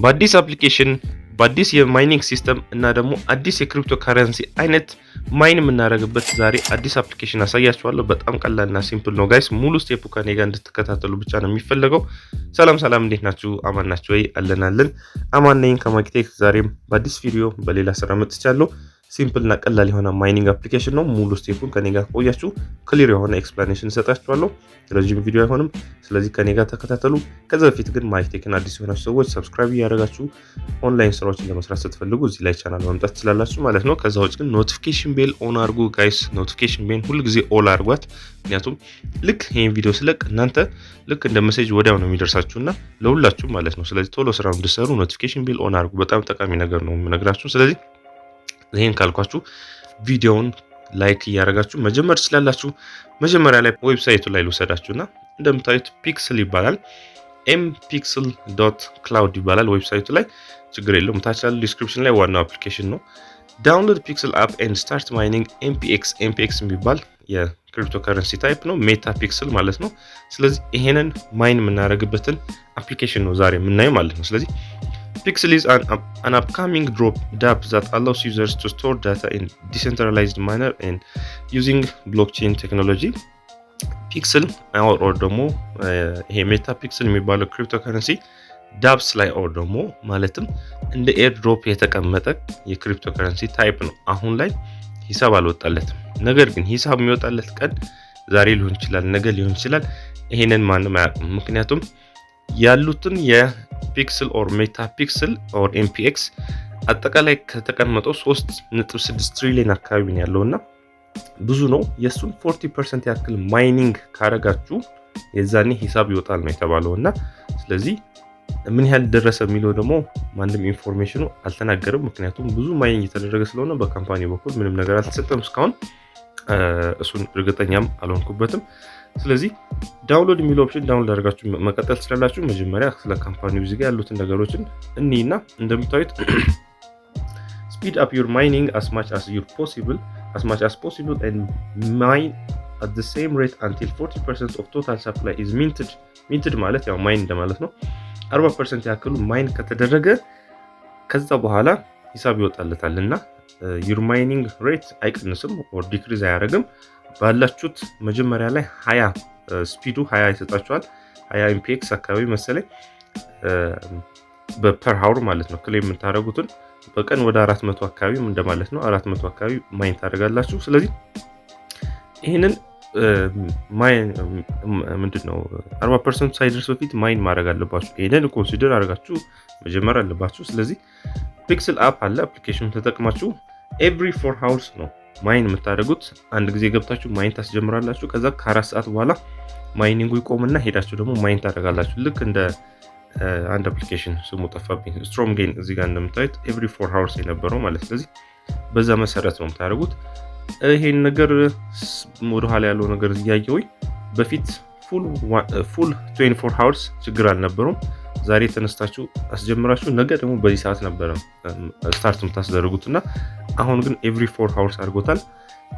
በአዲስ አፕሊኬሽን በአዲስ የማይኒንግ ሲስተም እና ደግሞ አዲስ የክሪፕቶ ካረንሲ አይነት ማይን የምናደርግበት ዛሬ አዲስ አፕሊኬሽን አሳያችኋለሁ። በጣም ቀላልና ሲምፕል ነው ጋይስ። ሙሉ ስቴፑ ከኔ ጋር እንድትከታተሉ ብቻ ነው የሚፈልገው። ሰላም እንዴት ናችሁ? አማን ናችሁ ወይ? አለን አማን ነኝ ከማግኘት። ዛሬም በአዲስ ቪዲዮ በሌላ ስራ መጥቻለሁ። ሲምፕል እና ቀላል የሆነ ማይኒንግ አፕሊኬሽን ነው። ሙሉ ስቴፑን ከኔ ጋር ቆያችሁ ክሊር የሆነ ኤክስፕላኔሽን ሰጣችኋለሁ። ረጅም ቪዲዮ አይሆንም። ስለዚህ ከኔ ጋር ተከታተሉ። ከዛ በፊት ግን ማግኘትን አዲስ የሆናችሁ ሰዎች ሰብስክራይብ ያደርጋችሁ ኦንላይን ስራዎችን ለመስራት ስትፈልጉ እዚህ ላይ ቻናል ማምጣት ትችላላችሁ ማለት ነው። ከዛ ውጭ ግን ኖቲፊኬሽን ቤል ኦን አድርጉ ጋይስ። ኖቲፊኬሽን ቤል ሁሉ ጊዜ ኦል አድርጓት። ምክንያቱም ልክ ይሄን ቪዲዮ ስለቅ እናንተ ልክ እንደ ሜሴጅ ወዲያው ነው የሚደርሳችሁና ለሁላችሁ ማለት ነው። ስለዚህ ቶሎ ስራውን እንድትሰሩ ኖቲፊኬሽን ቤል ኦን አድርጉ። በጣም ጠቃሚ ነገር ነው የምነግራችሁ። ስለዚህ ይሄን ካልኳችሁ ቪዲዮውን ላይክ እያደረጋችሁ መጀመር ትችላላችሁ። መጀመሪያ ላይ ዌብሳይቱ ላይ ልውሰዳችሁና እንደምታዩት ፒክስል ይባላል። mpixel.cloud ይባላል ዌብሳይቱ ላይ። ችግር የለውም ታች ያለው ዲስክሪፕሽን ላይ ዋናው አፕሊኬሽን ነው። ዳውንሎድ ፒክስል አፕ ኤንድ ስታርት ማይኒንግ MPX የሚባል የክሪፕቶ ከረንሲ ታይፕ ነው። ሜታፒክስል ማለት ነው። ስለዚህ ይሄንን ማይን የምናደርግበትን አፕሊኬሽን ነው ዛሬ የምናየው ማለት ነው። ስለዚህ Pixel is an upcoming dApp that allows users to store data in decentralized manner and using blockchain technology. Pixel or ደግሞ ይሄ MetaPixel የሚባለው ክሪፕቶከረንሲ ዳፕስ ላይ or ደግሞ ማለትም እንደ ኤርድሮፕ የተቀመጠ የክሪፕቶከረንሲ ታይፕ ነው። አሁን ላይ ሂሳብ አልወጣለትም። ነገር ግን ሂሳብ የሚወጣለት ቀን ዛሬ ሊሆን ይችላል፣ ነገ ሊሆን ይችላል። ይሄንን ማንም አያውቅም። ምክንያቱም ያሉትን የፒክስል ኦር ሜታፒክስል ኦር MPX አጠቃላይ ከተቀመጠው 3.6 ትሪሊዮን አካባቢ ነው ያለውና ብዙ ነው። የሱን 40% ያክል ማይኒንግ ካረጋችሁ የዛኔ ሂሳብ ይወጣል ነው የተባለውና ስለዚህ ምን ያህል ደረሰ የሚለው ደግሞ ማንንም ኢንፎርሜሽኑ አልተናገረም። ምክንያቱም ብዙ ማይኒንግ የተደረገ ስለሆነ በካምፓኒ በኩል ምንም ነገር አልተሰጠም እስካሁን። እሱን እርግጠኛም አልሆንኩበትም። ስለዚህ ዳውንሎድ የሚለው ኦፕሽን ዳውንሎድ አድርጋችሁ መቀጠል ትችላላችሁ። መጀመሪያ ስለ ካምፓኒው እዚህ ጋር ያሉትን ነገሮችን እኒና እንደምታዩት speed up your mining as much as possible and mine at the same rate until 40% of total supply is minted ማለት ያው ማይን እንደማለት ነው። 40% ያክሉ ማይን ከተደረገ ከዛ በኋላ ሂሳብ ይወጣለታልና your mining rate አይቀንስም or decrease አያደርግም። ባላችሁት መጀመሪያ ላይ 20 ስፒዱ 20 ይሰጣችኋል። 20 MPX አካባቢ መሰለኝ በፐር ሃወር ማለት ነው። ክሌም የምታደርጉትን በቀን ወደ 400 አካባቢ እንደማለት ነው። 400 አካባቢ ማይን ታደርጋላችሁ። ስለዚህ ይሄንን ማይን ምንድነው 40% ሳይደርስ በፊት ማይን ማድረግ አለባችሁ። ይሄንን ኮንሲደር አድርጋችሁ መጀመር አለባችሁ። ስለዚህ ፒክስል አፕ አለ አፕሊኬሽን ተጠቅማችሁ ኤቭሪ 4 hours ነው ማይን የምታደርጉት። አንድ ጊዜ ገብታችሁ ማይን ታስጀምራላችሁ። ከዛ ከ4 ሰዓት በኋላ ማይኒንጉ ይቆምና ሄዳችሁ ደግሞ ማይን ታደርጋላችሁ። ልክ እንደ አንድ አፕሊኬሽን ስሙ ጠፋብኝ፣ ስትሮም ጌን እዚህ ጋር እንደምታዩት ኤቭሪ 4 hours የነበረው ማለት። ስለዚህ በዛ መሰረት ነው የምታደርጉት። ይሄን ነገር ወደ ኋላ ያለው ነገር እያየሁኝ በፊት ፉል 24 hours ችግር አልነበረውም። ዛሬ ተነስታችሁ አስጀምራችሁ ነገ ደግሞ በዚህ ሰዓት ነበር ስታርት የምታስደርጉትና አሁን ግን ኤቭሪ 4 hours አድርጎታል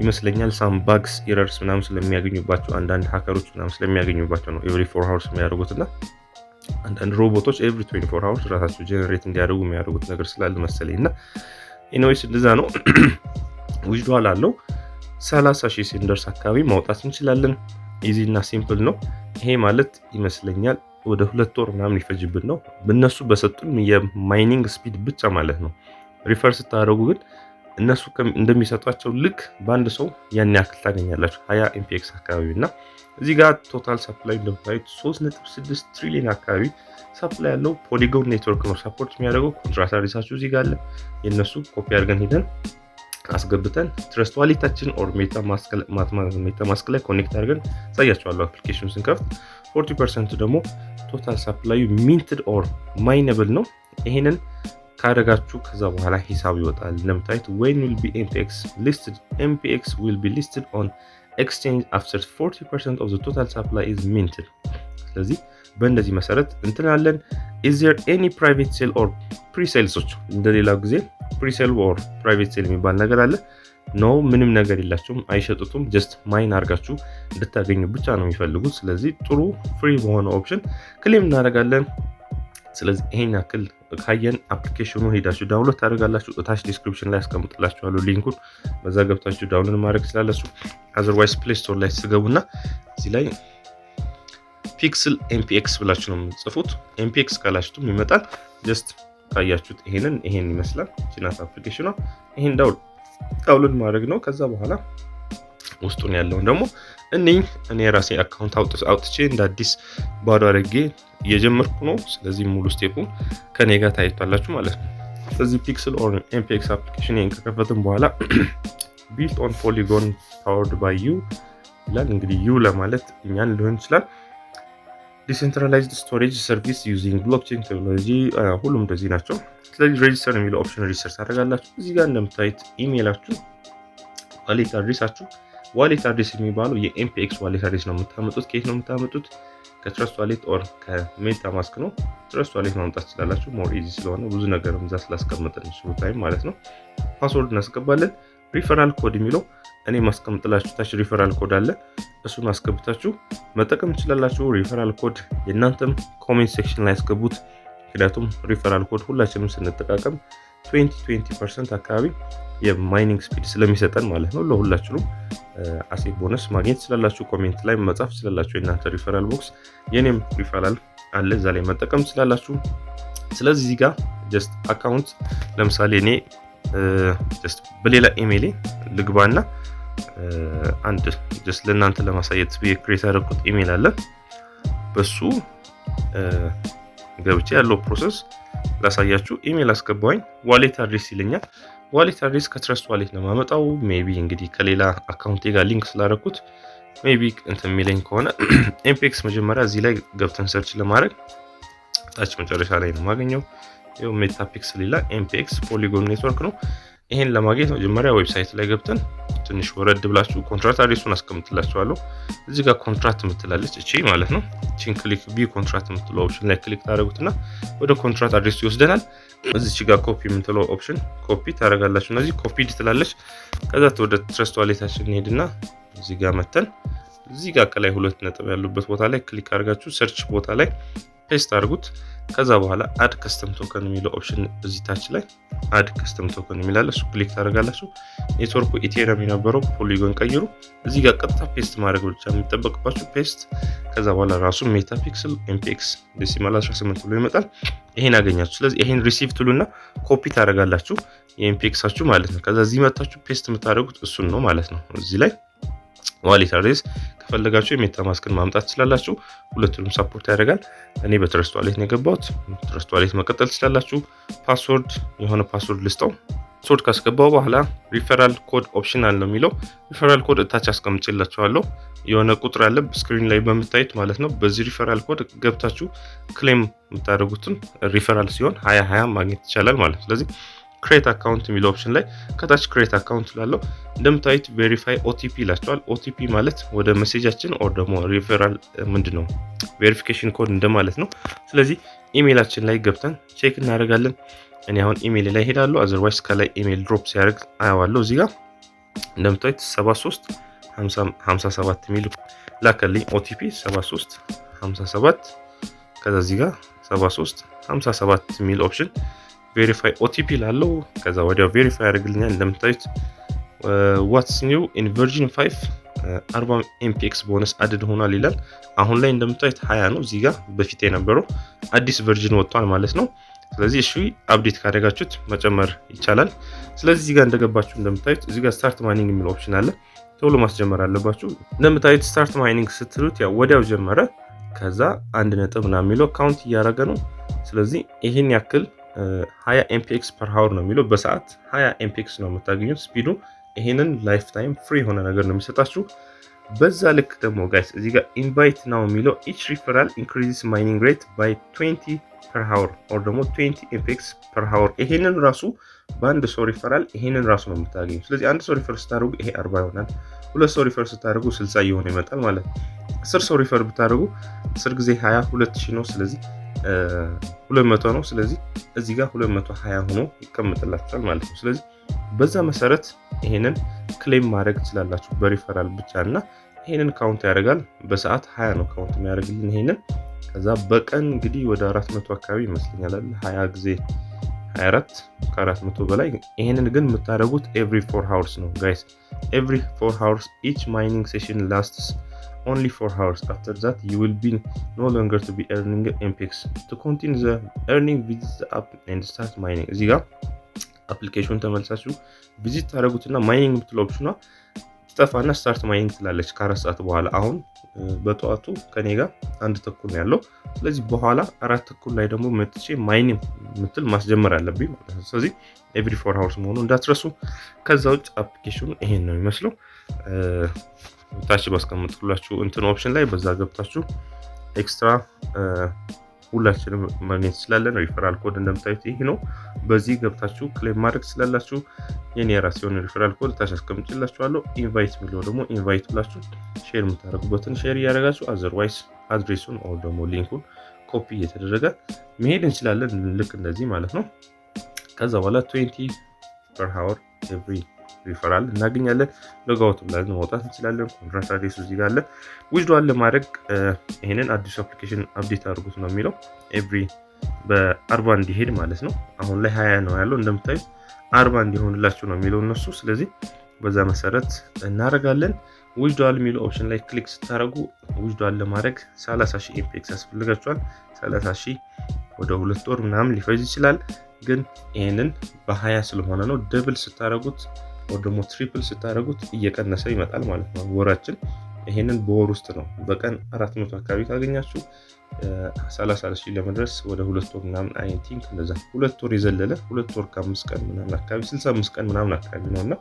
ይመስለኛል። ሳም ባግስ ኤረርስ ምናምን ስለሚያገኙባቸው አንዳንድ ሃከሮች ምናምን ስለሚያገኙባቸው ነው ኤቭሪ 4 hours የሚያደርጉትና አንዳንድ ሮቦቶች ኤቭሪ 24 hours ራሳቸው ጄነሬት እንዲያደርጉ የሚያደርጉት ነገር ስላለ መሰለኝና ኢንዌይስ እንደዛ ነው። ዊዝድዋል አለው 30,000 ሲንደርስ አካባቢ ማውጣት እንችላለን። ኢዚ እና ሲምፕል ነው። ይሄ ማለት ይመስለኛል ወደ 2 ወር ምናምን ይፈጅብን ነው በእነሱ በሰጡን የማይኒንግ ስፒድ ብቻ ማለት ነው። ሪፈር ስታደርጉ ግን እነሱ እንደሚሰጧቸው ልክ በአንድ ሰው ያን ያክል ታገኛላችሁ 20 MPX አካባቢና እዚህ ጋር ቶታል ሰፕላይ እንደምታዩት 3.6 ትሪሊዮን አካባቢ ሰፕላይ ያለው ፖሊጎን ኔትወርክ ነው ሰፖርት የሚያደርገው። ኮንትራት አድሬሳችሁ እዚህ ጋር አለ። የነሱ ኮፒ አድርገን ሄደን አስገብተን ትረስት ዋሌታችን ኦር ሜታማስክ ላይ ኮኔክት አድርገን ሳያችኋለሁ። አፕሊኬሽኑን ስንከፍት 40% ደግሞ ቶታል ሰፕላዩ ሚንትድ ኦር ማይነብል ነው። ይሄንን ካደረጋችሁ ከዛ በኋላ ሂሳብ ይወጣል። እንደምታዩት when will be MPX will be listed on exchange after 40% of the total supply is minted። ስለዚህ በእንደዚህ መሰረት እንትናለን። is there any private sale or pre-sales እንደሌላው ጊዜ pre-sale or private sale የሚባል ነገር አለ። ነው ምንም ነገር የላቸውም አይሸጡትም ጀስት ማይን አርጋችሁ እንድታገኙ ብቻ ነው የሚፈልጉት ስለዚህ ጥሩ ፍሪ በሆነ ኦፕሽን ክሌም እናደርጋለን ስለዚህ ይሄን ያክል ካየን አፕሊኬሽኑን ሄዳችሁ ዳውንሎድ ታደርጋላችሁ ታች ዲስክሪፕሽን ላይ አስቀምጥላችኋለሁ ሊንኩን በዛ ገብታችሁ ዳውንሎድ ማድረግ ትችላላችሁ otherwise play store ላይ ትገቡና እዚህ ላይ ፒክስል MPX ብላችሁ ነው የምትጽፉት MPX ካላችሁም ይመጣል ጀስት ካያችሁት ይሄን ይመስላል ቺናት አፕሊኬሽኑ ይሄን ዳውንሎድ ማድረግ ነው ከዛ በኋላ ውስጡን ያለውን ደግሞ እኔ ራሴ አካውንት አውጥቼ እንደ አዲስ ባዶ አድርጌ እየጀመርኩ ነው ስለዚህ ሙሉ ስቴፑን ከኔ ጋር ታይቷላችሁ ማለት ነው ስለዚህ ፒክስል ኦር MPX አፕሊኬሽን ከከፈትን በኋላ built on Polygon powered by you ይላል እንግዲህ you ለማለት እኛን ሊሆን ይችላል decentralized storage service using blockchain technology ሁሉም እንደዚህ ናቸው ስለዚህ register የሚለው ኦፕሽን ሪጂስተር ታደርጋላችሁ እዚህ ጋር እንደምታዩት ኢሜይላችሁ ዋሌት አድሬስ የሚባለው የMPX ዋሌት አድሬስ ነው የምታመጡት ከየት ነው የምታመጡት ከትረስት ዋሌት ኦር ከሜታማስክ ነው ትረስት ዋሌት ማምጣት ትችላላችሁ ሞር ኢዚ ስለሆነ ብዙ ነገር እዛ ስላስቀመጥን ሹሩ ታይም ማለት ነው ፓስወርድ እናስገባለን ሪፈራል ኮድ የሚለው እኔ ማስቀምጥላችሁ ታች ሪፈራል ኮድ አለ እሱን አስገብታችሁ መጠቀም ትችላላችሁ ሪፈራል ኮድ የእናንተም ኮሜንት ሴክሽን ላይ አስገቡት ምክንያቱም ሪፈራል ኮድ ሁላችንም ስንጠቀም 20% አካባቢ የማይኒንግ ስፒድ ስለሚሰጠን ማለት ነው ለሁላችንም አሴ ቦነስ ማግኘት ትችላላችሁ ኮሜንት ላይ መጻፍ ትችላላችሁ የእናንተ ሪፈራል ቦክስ የኔም ሪፈራል አለ እዛ ላይ መጠቀም ትችላላችሁ ስለዚህ እዚህ ጋር ጀስት አካውንት ለምሳሌ እኔ ጀስት በሌላ ኢሜይል ልግባና አንድ ጀስት ለእናንተ ለማሳየት ክሬት ያደረኩት ኢሜይል አለ በሱ ገብቼ ያለው ፕሮሰስ ላሳያችሁ ኢሜይል አስገባውኝ ዋሌት አድሬስ ይለኛል ዋሌት አድሬስ ከትረስት ዋሌት ነው ማመጣው ሜቢ እንግዲህ ከሌላ አካውንቴ ጋር ሊንክ ስላደረኩት ሜቢ እንትን የሚለኝ ከሆነ MPX መጀመሪያ እዚህ ላይ ገብተን ሰርች ለማድረግ ታች መጨረሻ ላይ ነው ማገኘው ይሄው MetaPixel ይላል MPX Polygon ኔትወርክ ነው ይሄን ለማግኘት መጀመሪያ ዌብሳይት ላይ ገብተን ትንሽ ወረድ ብላችሁ ኮንትራክት አድሬሱን አስቀምጥላችኋለሁ እዚህ ጋር ኮንትራክት ምትላለች እቺ ማለት ነው እቺን ክሊክ ቢ ኮንትራክት ምትለው ኦፕሽን ላይ ክሊክ ታደርጉትና ወደ ኮንትራክት አድሬሱ ይወስደናል እዚች ጋር ኮፒ ምትለው ኦፕሽን ኮፒ ታደርጋላችሁ እነዚህ ኮፒ ትላለች ከዛ ወደ ትረስት ዋሌታችን እንሄድና እዚህ ጋር መተን እዚህ ጋር ከላይ ሁለት ነጥብ ያሉበት ቦታ ላይ ክሊክ አድርጋችሁ ሰርች ቦታ ላይ ፔስት አድርጉት ከዛ በኋላ አድ ከስተም ቶከን የሚለው ኦፕሽን እዚህ ታች ላይ አድ ከስተም ቶከን የሚላል እሱ ክሊክ ታደርጋላችሁ ኔትወርኩ ኢቴሪየም የነበረው ፖሊጎን ቀይሩ እዚህ ጋር ቀጥታ ፔስት ማድረግ ብቻ የሚጠበቅባችሁ ፔስት ከዛ በኋላ ራሱ MetaPixel MPX ዴሲማል 18 ብሎ ይመጣል ይሄን አገኛችሁ ስለዚህ ይሄን ሪሲቭ ትሉና ኮፒ ታደርጋላችሁ የMPXአችሁ ማለት ነው ከዛ እዚህ መጣችሁ ፔስት የምታደርጉት እሱን ነው ማለት ነው እዚህ ላይ ዋሌት አድሬስ ከፈለጋችሁ የሜታማስክን ማምጣት ትችላላችሁ ሁለቱንም ሰፖርት ያደርጋል እኔ በትረስት ዋሌት ነው የገባሁት ትረስት ዋሌት መቀጠል ትችላላችሁ ፓስወርድ የሆነ ፓስወርድ ልስጠው ፓስወርድ ካስገባው በኋላ ሪፈራል ኮድ ኦፕሽናል ነው የሚለው ሪፈራል ኮድ እታች አስቀምጬላችኋለሁ የሆነ ቁጥር አለ ስክሪን ላይ በመታየት ማለት ነው በዚህ ሪፈራል ኮድ ገብታችሁ ክሌም የምታደርጉትን ሪፈራል ሲሆን 20 ማግኘት ይቻላል ማለት ነው ስለዚህ ክሬት አካውንት የሚለው ኦፕሽን ላይ ከታች ክሬት አካውንት ላለው እንደምታዩት ቬሪፋይ OTP ይላችኋል OTP ማለት ወደ ሜሴጃችን ኦር ደግሞ ሪፈራል ምንድነው ቬሪፊኬሽን ኮድ እንደማለት ነው ስለዚህ ኢሜይላችን ላይ ገብተን ቼክ እናደርጋለን እኔ አሁን ኢሜይል ላይ ሄዳለሁ otherwise ከላይ ኢሜይል ድሮፕ ሲያደርግ አያዋለሁ እዚህ ጋር እንደምታዩት 73 57 የሚል ላከልኝ OTP 73 57 ከዛ እዚህ ጋር 73 57 የሚል ኦፕሽን ቬሪፋይ OTP ላለው ከዛ ወዲያው ቬሪፋይ ያደርግልኛል እንደምታዩት what's new in version 5 40 MPX ቦነስ አድድ ሆኗል ይላል አሁን ላይ እንደምታዩት 20 ነው እዚህ ጋር በፊት የነበረው አዲስ ቨርዥን ወጥቷል ማለት ነው ስለዚህ እሺ አፕዴት ካደረጋችሁት መጨመር ይቻላል ስለዚህ እዚህ ጋር እንደገባችሁ እንደምታዩት እዚህ ጋር ስታርት ማይኒንግ የሚል ኦፕሽን አለ ቶሎ ማስጀመር አለባችሁ እንደምታዩት ስታርት ማይኒንግ ስትሉት ያው ወዲያው ጀመረ ከዛ 1 ነጥብ ና የሚለው ካውንት እያደረገ ነው ስለዚህ ይሄን ያክል 20 MPX per hour ነው የሚለው በሰዓት 20 MPX ነው የምታገኙት ስፒዱ ይሄንን ላይፍ ታይም ፍሪ ሆነ ነገር ነው የሚሰጣችሁ በዛ ልክ ደግሞ ጋይስ እዚህ ጋር ኢንቫይት ናው የሚለው each referral increases mining rate by 20 per hour or ደግሞ 20 MPX per hour ይሄንን ራሱ በአንድ ሰው ሪፈራል ይሄንን ራሱ ነው የምታገኙት ስለዚህ አንድ ሰው ሪፈር ስታደርጉ ይሄ 40 ይሆናል ሁለት ሰው ሪፈር ስታደርጉ 60 ይሆን ይመጣል ማለት 10 ሰው ሪፈር ብታደርጉ 10 ጊዜ 20 2000 ነው ስለዚህ 200 ነው ስለዚህ እዚህ ጋር 220 ሆኖ ይቀመጥላችኋል ማለት ነው ስለዚህ በዛ መሰረት ይሄንን ክሌም ማድረግ ትችላላችሁ በሪፈራል ብቻና ይሄንን ካውንት ያደርጋል። በሰዓት 20 ነው ካውንት የሚያደርግልን ይሄንን። ከዛ በቀን እንግዲህ ወደ 400 አካባቢ ይመስለኛል 20 ጊዜ 24 ከ400 በላይ። ይሄንን ግን የምታደርጉት every 4 hours ነው guys, every 4 hours. each mining session lasts only 4 hours. After that you will be no longer to be earning MPX. To continue the earning, visit the app and start mining. እዚህ ጋር አፕሊኬሽን ተመልሳችሁ ቪዚት ታደርጉትና ማይኒንግ የምትለው ኦፕሽኗ ትጠፋና ስታርት ማይኒንግ ትላለች ከ4 ሰዓት በኋላ። አሁን በጠዋቱ ከኔ ጋር 1 ተኩል ነው ያለው። ስለዚህ በኋላ 4 ተኩል ላይ ደግሞ መጥቼ ማይኒንግ ምትል ማስጀመር አለብኝ ማለት ነው። ስለዚህ ኤቭሪ 4 hours መሆኑ እንዳትረሱ። ከዛ ውጭ አፕሊኬሽኑ ይሄን ነው የሚመስለው። ታች ባስቀምጥላችሁ እንትን ኦፕሽን ላይ በዛ ገብታችሁ ኤክስትራ ሁላችንም ማግኘት ይችላለን። ሪፈራል ኮድ እንደምታዩት ይሄ ነው። በዚህ ገብታችሁ ክሌም ማድረግ ትችላላችሁ። የኔ ራስ የሆነ ሪፈራል ኮድ ታች አስቀምጥላችኋለሁ። ኢንቫይት የሚለው ደግሞ ኢንቫይት ብላችሁ ሼር የምታደርጉበትን ሼር እያደረጋችሁ አዘርዋይስ አድሬሱን ኦር ደግሞ ሊንኩን ኮፒ እየተደረገ መሄድ እንችላለን። ልክ እንደዚህ ማለት ነው። ከዛ በኋላ 20 per hour every ሪፈራል እናገኛለን። ሎጋውት ብለን መውጣት እንችላለን። ኮንትራክት አድሬሱ እዚህ ጋር አለ። ዊዝድዋል ለማድረግ ይሄንን አዲስ አፕሊኬሽን አፕዴት አድርጉት ነው የሚለው። ኤቭሪ በ40 እንዲሄድ ማለት ነው። አሁን ላይ 20 ነው ያለው እንደምታዩ 40 እንዲሆንላችሁ ነው የሚለው እነሱ። ስለዚህ በዛ መሰረት እናደርጋለን። ዊዝድዋል የሚለው ኦፕሽን ላይ ክሊክ ስታደርጉ ዊዝድዋል ለማድረግ 30,000 MPX ያስፈልጋችኋል። 30,000 ወደ 2 ወር ምናምን ሊፈጅ ይችላል። ግን ይሄንን በ20 ስለሆነ ነው። ደብል ስታደርጉት ወይ ደግሞ ትሪፕል ስታደርጉት እየቀነሰ ይመጣል ማለት ነው ወራችን። ይሄንን በወር ውስጥ ነው። በቀን 400 አካባቢ ካገኛችሁ 30,000 ለመድረስ ወደ 2 ወር ምናምን አይ ቲንክ እንደዛ 2 ወር የዘለለ 2 ወር ከ5 ቀን ምናምን አካባቢ 65 ቀን ምናምን አካባቢ ነውና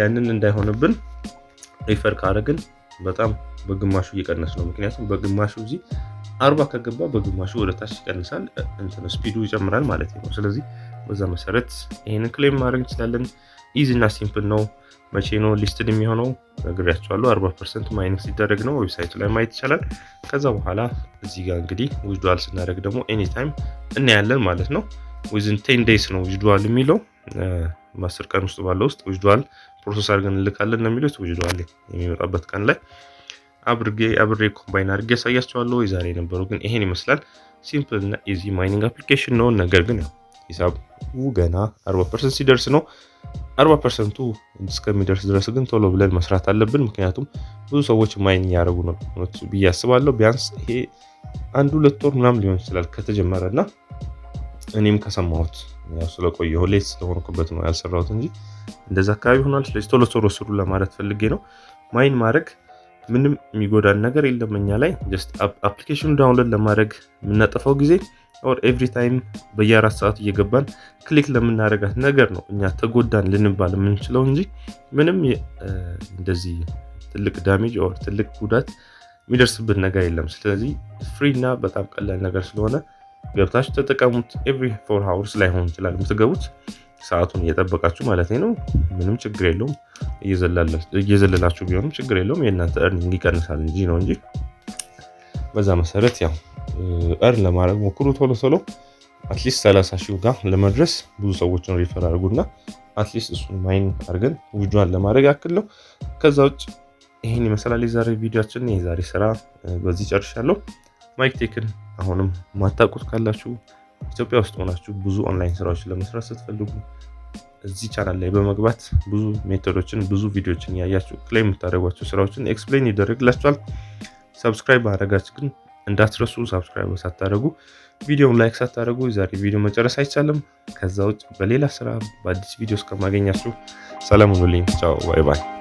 ያንን እንዳይሆንብን ሪፈር ካደረግን በጣም በግማሹ እየቀነስ ነው። ምክንያቱም በግማሹ እዚህ 40 ከገባ በግማሹ ወደ ታች ይቀንሳል፣ እንትን ስፒዱ ይጨምራል ማለት ነው። ስለዚህ በዛ መሰረት ይሄንን ክሌም ማድረግ እንችላለን። ኢዚ እና ሲምፕል ነው። መቼ ነው ሊስትድ የሚሆነው ነግሬያችኋለሁ። 40% ማይኒንግ ሲደረግ ነው። ዌብሳይቱ ላይ ማየት ይቻላል። ከዛ በኋላ እዚህ ጋር እንግዲህ ዊዝድዋል ስናደርግ ደግሞ ኤኒ ታይም እናያለን ማለት ነው። ዊዝን 10 days ነው ዊዝድዋል የሚለው። በ10 ቀን ውስጥ ባለው ውስጥ ዊዝድዋል ፕሮሰስ አድርገን እንልካለን ነው የሚሉት። ዊዝድዋል የሚመጣበት ቀን ላይ አብሬ ኮምባይን አድርጌ ያሳያችኋለሁ። የዛሬ የነበረው ግን ይሄን ይመስላል። ሲምፕል እና ኢዚ ማይኒንግ አፕሊኬሽን ነው። ነገር ግን ያው ሂሳቡ ገና 40% ሲደርስ ነው። 40% እስከሚደርስ ድረስ ግን ቶሎ ብለን መስራት አለብን። ምክንያቱም ብዙ ሰዎች ማይን ያደርጉ ነው ብዬ አስባለሁ። ቢያንስ ይሄ 1-2 ወር ምናምን ሊሆን ይችላል ከተጀመረና እኔም ከሰማሁት ያው ስለቆየሁ ሌት ስለሆንኩበት ነው ያልሰራሁት እንጂ እንደዛ አካባቢ ሆኗል። ስለዚህ ቶሎ ስሩ ለማለት ፈልጌ ነው። ማይን ማድረግ ምንም የሚጎዳን ነገር የለም እኛ ላይ። ጀስት አፕሊኬሽኑ ዳውንሎድ ለማድረግ የምናጠፋው ጊዜ ኦር ኤቭሪ ታይም በየ4 ሰዓት እየገባን ክሊክ ለምናደርጋት ነገር ነው እኛ ተጎዳን ልንባል የምንችለው እንጂ ምንም እንደዚህ ትልቅ ዳሜጅ ኦር ትልቅ ጉዳት የሚደርስብን ነገር የለም። ስለዚህ ፍሪ እና በጣም ቀላል ነገር ስለሆነ ገብታችሁ ተጠቀሙት። ኤቭሪ 4 hours ላይ ሆን ይችላል የምትገቡት ሰዓቱን እየጠበቃችሁ ማለት ነው። ምንም ችግር የለውም። እየዘለላችሁ ቢሆንም ችግር የለውም። የእናንተ እርኒንግ ይቀንሳል እንጂ ነው እንጂ በዛ መሰረት ያው እርን ለማድረግ ሞክሩ ቶሎ አትሊስት 30,000 ጋር ለመድረስ ብዙ ሰዎችን ሪፈር አድርጉና አትሊስት እሱን ማይን አድርገን ዊዝድዋል ለማድረግ ያክል ነው። ከዛ ውጭ ይሄን ይመስላል የዛሬ ቪዲዮአችን። የዛሬ ስራ በዚህ ጨርሻለሁ። ማይክቴክን አሁንም ማታውቁት ካላችሁ ኢትዮጵያ ውስጥ ሆናችሁ ብዙ ኦንላይን ስራዎችን ለመስራት ስትፈልጉ እዚህ ቻናል ላይ በመግባት ብዙ ሜቶዶችን ብዙ ቪዲዮዎችን ያያችሁ ክሌም የምታደርጓቸው ስራዎችን ኤክስፕሌን ይደረግላችኋል። ሰብስክራይብ ማድረጋችሁ ግን እንዳትረሱ። ሰብስክራይብ ሳታደርጉ ቪዲዮውን ላይክ ሳታደርጉ ዛሬ ቪዲዮ መጨረስ አይቻልም። ከዛ ውጭ በሌላ ስራ በአዲስ ቪዲዮ እስከማገኛችሁ ሰላም ሁኑልኝ። ቻው ባይ ባይ።